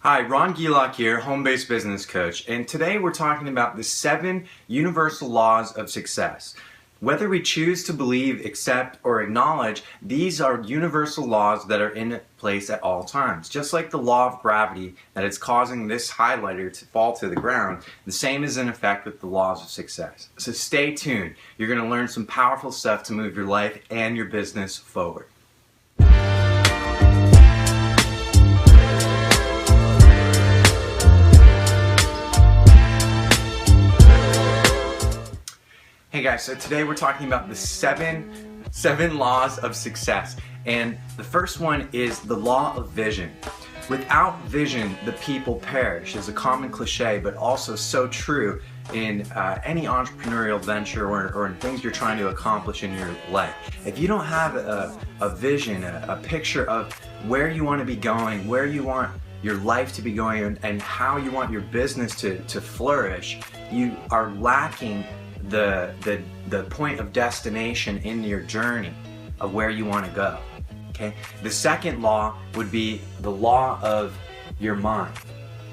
Hi, Ron Gelok here, home-based business coach, and today we're talking about the 7 universal laws of success. Whether we choose to believe, accept, or acknowledge, these are universal laws that are in place at all times. Just like the law of gravity that is causing this highlighter to fall to the ground, the same is in effect with the laws of success. So stay tuned. You're going to learn some powerful stuff to move your life and your business forward. Hey guys, so today we're talking about the seven laws of success, and the first one is the law of vision. Without vision, the people perish is a common cliche, but also so true in any entrepreneurial venture or in things you're trying to accomplish in your life. If you don't have a vision, a picture of where you want to be going, where you want your life to be going, and how you want your business to flourish, you are lacking the point of destination in your journey of where you want to go. Okay? The second law would be the law of your mind,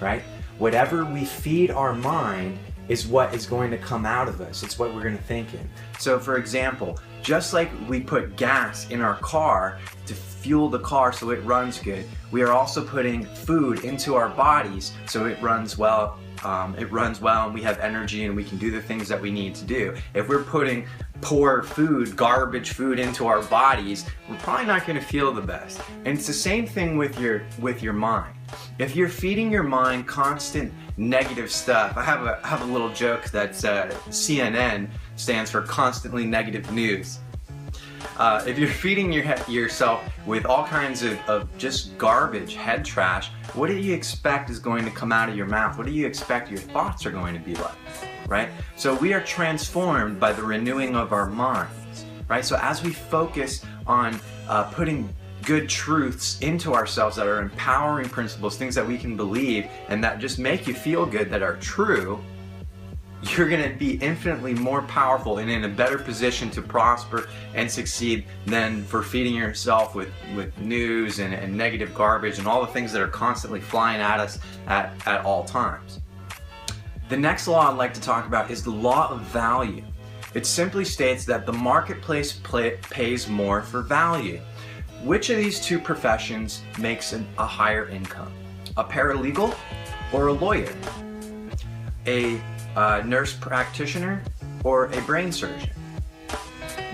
right? Whatever we feed our mind is what is going to come out of us. It's what we're going to think in. So for example, just like we put gas in our car to fuel the car so it runs good, we are also putting food into our bodies so it runs well. And we have energy and we can do the things that we need to do. If we're putting poor food, garbage food into our bodies, we're probably not going to feel the best. And it's the same thing with your mind. If you're feeding your mind constant negative stuff, I have a little joke that CNN stands for constantly negative news. If you're feeding yourself with all kinds of just garbage, head trash, what do you expect is going to come out of your mouth? What do you expect your thoughts are going to be like, right? So we are transformed by the renewing of our minds, right? So as we focus on putting good truths into ourselves that are empowering principles, things that we can believe and that just make you feel good, that are true, you're going to be infinitely more powerful and in a better position to prosper and succeed than for feeding yourself with news and negative garbage and all the things that are constantly flying at us at all times. The next law I'd like to talk about is the law of value. It simply states that the marketplace pays more for value. Which of these two professions makes a higher income? A paralegal or a lawyer? A nurse practitioner or a brain surgeon?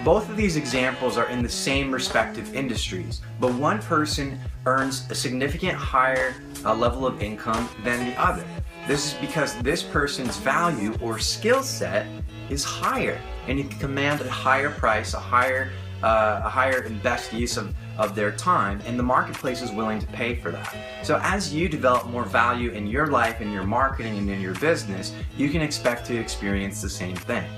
Both of these examples are in the same respective industries, but one person earns a significant higher level of income than the other. This is because this person's value or skill set is higher, and you can command a higher price, a higher and best use of their time, and the marketplace is willing to pay for that. So as you develop more value in your life, in your marketing, and in your business, you can expect to experience the same thing.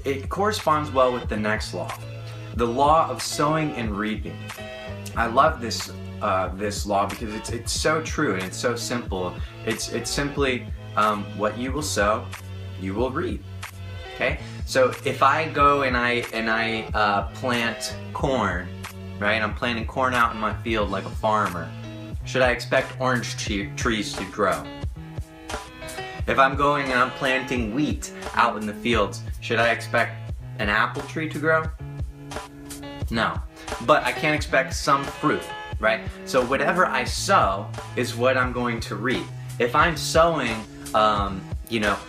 It corresponds well with the next law, the law of sowing and reaping. I love this law because it's so true and it's so simple. It's simply what you will sow, you will reap. Okay, so if I go and I plant corn, right? I'm planting corn out in my field like a farmer. Should I expect orange trees to grow? If I'm going and I'm planting wheat out in the fields, should I expect an apple tree to grow? No, but I can expect some fruit, right? So whatever I sow is what I'm going to reap. If I'm sowing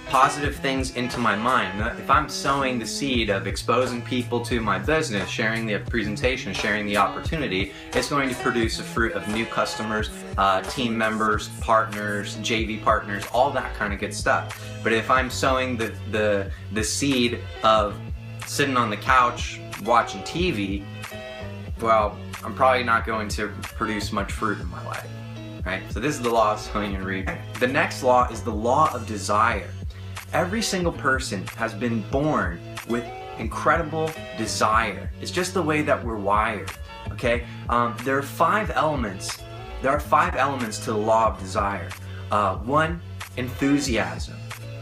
positive things into my mind. If I'm sowing the seed of exposing people to my business, sharing the presentation, sharing the opportunity, it's going to produce a fruit of new customers, team members, partners, JV partners, all that kind of good stuff. But if I'm sowing the seed of sitting on the couch watching TV, well, I'm probably not going to produce much fruit in my life. Right? So this is the law of sowing and reaping. The next law is the law of desire. Every single person has been born with incredible desire. It's just the way that we're wired. Okay? There are 5 elements. There are 5 elements to the law of desire. 1, enthusiasm.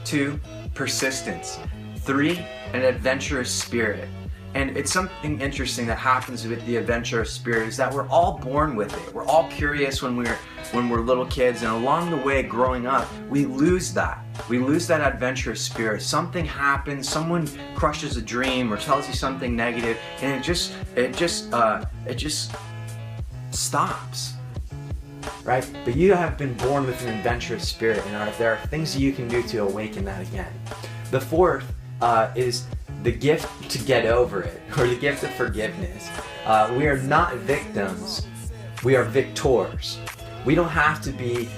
2, persistence. 3, an adventurous spirit. And it's something interesting that happens with the adventurous spirit is that we're all born with it. We're all curious when we're little kids, and along the way growing up, we lose that. We lose that adventurous spirit. Something happens, someone crushes a dream or tells you something negative, and it just stops. Right? But you have been born with an adventurous spirit, and there are things that you can do to awaken that again. The fourth is the gift to get over it, or the gift of forgiveness. We are not victims, we are victors. We don't have to be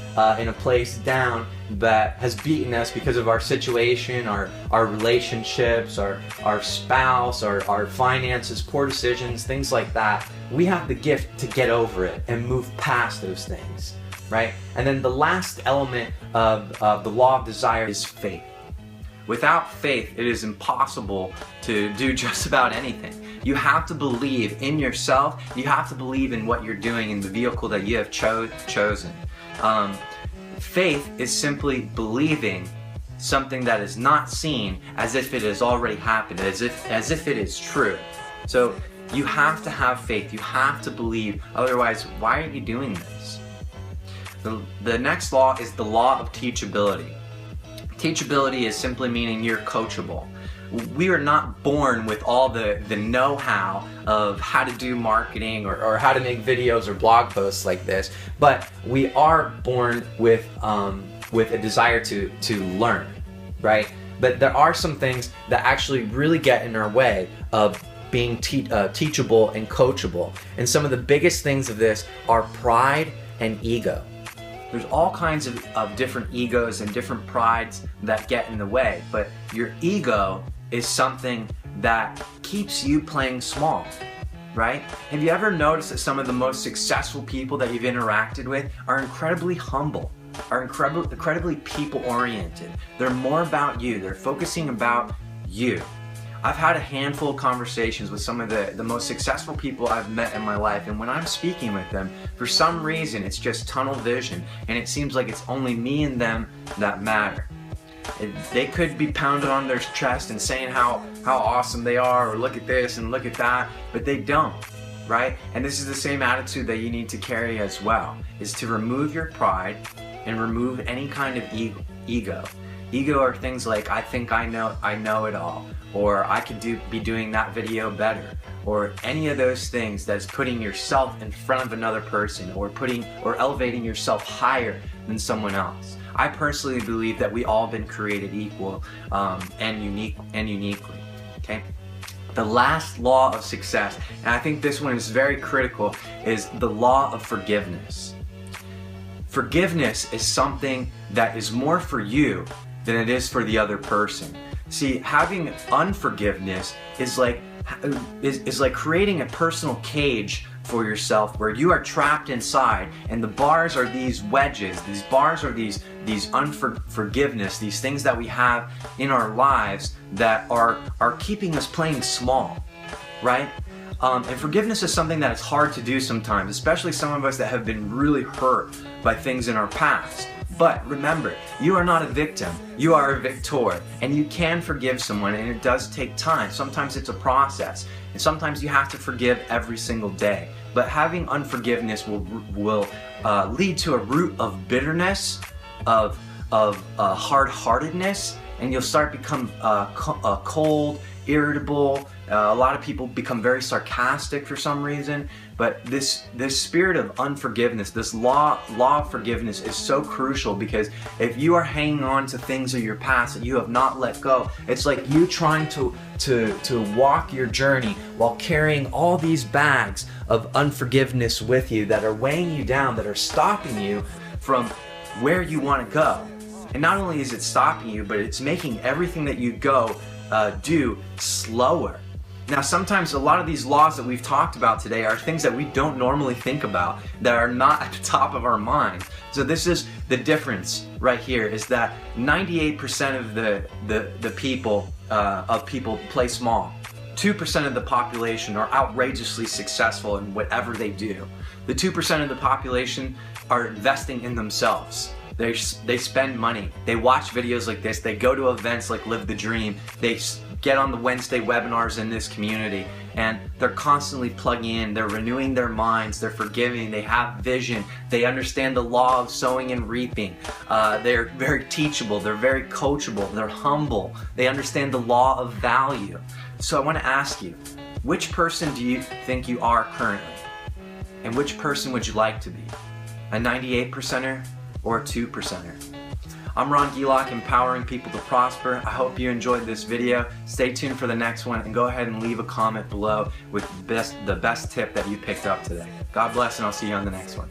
in a place down that has beaten us because of our situation, our relationships, our spouse, our finances, poor decisions, things like that. We have the gift to get over it and move past those things, right? And then the last element of the law of desire is faith. Without faith, it is impossible to do just about anything. You have to believe in yourself. You have to believe in what you're doing in the vehicle that you have chosen. Faith is simply believing something that is not seen as if it has already happened, as if it is true. So you have to have faith. You have to believe. Otherwise, why are you doing this? The next law is the law of teachability. Teachability is simply meaning you're coachable. We are not born with all the know-how of how to do marketing or how to make videos or blog posts like this, but we are born with a desire to learn, right? But there are some things that actually really get in our way of being teachable and coachable. And some of the biggest things of this are pride and ego. There's all kinds of different egos and different prides that get in the way, but your ego is something that keeps you playing small, right? Have you ever noticed that some of the most successful people that you've interacted with are incredibly humble, are incredibly people-oriented? They're more about you. They're focusing about you. I've had a handful of conversations with some of the most successful people I've met in my life, and when I'm speaking with them, for some reason it's just tunnel vision, and it seems like it's only me and them that matter. They could be pounded on their chest and saying how awesome they are, or look at this and look at that, but they don't, right? And this is the same attitude that you need to carry as well, is to remove your pride and remove any kind of ego. Ego are things like, I think I know it all, or I could be doing that video better, or any of those things that's putting yourself in front of another person, or elevating yourself higher than someone else. I personally believe that we all been created equal and uniquely. Okay. The last law of success, and I think this one is very critical, is the law of forgiveness. Forgiveness is something that is more for you than it is for the other person. See, having unforgiveness is like creating a personal cage for yourself where you are trapped inside, and the bars are these wedges. These bars are these unforgiveness, these things that we have in our lives that are keeping us playing small, right? And forgiveness is something that is hard to do sometimes, especially some of us that have been really hurt by things in our past. But remember, you are not a victim, you are a victor, and you can forgive someone, and it does take time. Sometimes it's a process, and sometimes you have to forgive every single day. But having unforgiveness will lead to a root of bitterness, of hard-heartedness, and you'll start become cold, irritable. A lot of people become very sarcastic for some reason, but this spirit of unforgiveness, this law of forgiveness is so crucial, because if you are hanging on to things of your past that you have not let go, it's like you trying to walk your journey while carrying all these bags of unforgiveness with you that are weighing you down, that are stopping you from where you want to go. And not only is it stopping you, but it's making everything that you do slower. Now, sometimes a lot of these laws that we've talked about today are things that we don't normally think about, that are not at the top of our mind. So this is the difference right here, is that 98% of the people play small. 2% of the population are outrageously successful in whatever they do. The 2% of the population are investing in themselves. They spend money. They watch videos like this. They go to events like Live the Dream. They get on the Wednesday webinars in this community, and they're constantly plugging in, they're renewing their minds, they're forgiving, they have vision, they understand the law of sowing and reaping, they're very teachable, they're very coachable, they're humble, they understand the law of value. So I want to ask you, which person do you think you are currently? And which person would you like to be? A 98%er or a 2%er? I'm Ron Gelok, empowering people to prosper. I hope you enjoyed this video. Stay tuned for the next one, and go ahead and leave a comment below with the best tip that you picked up today. God bless, and I'll see you on the next one.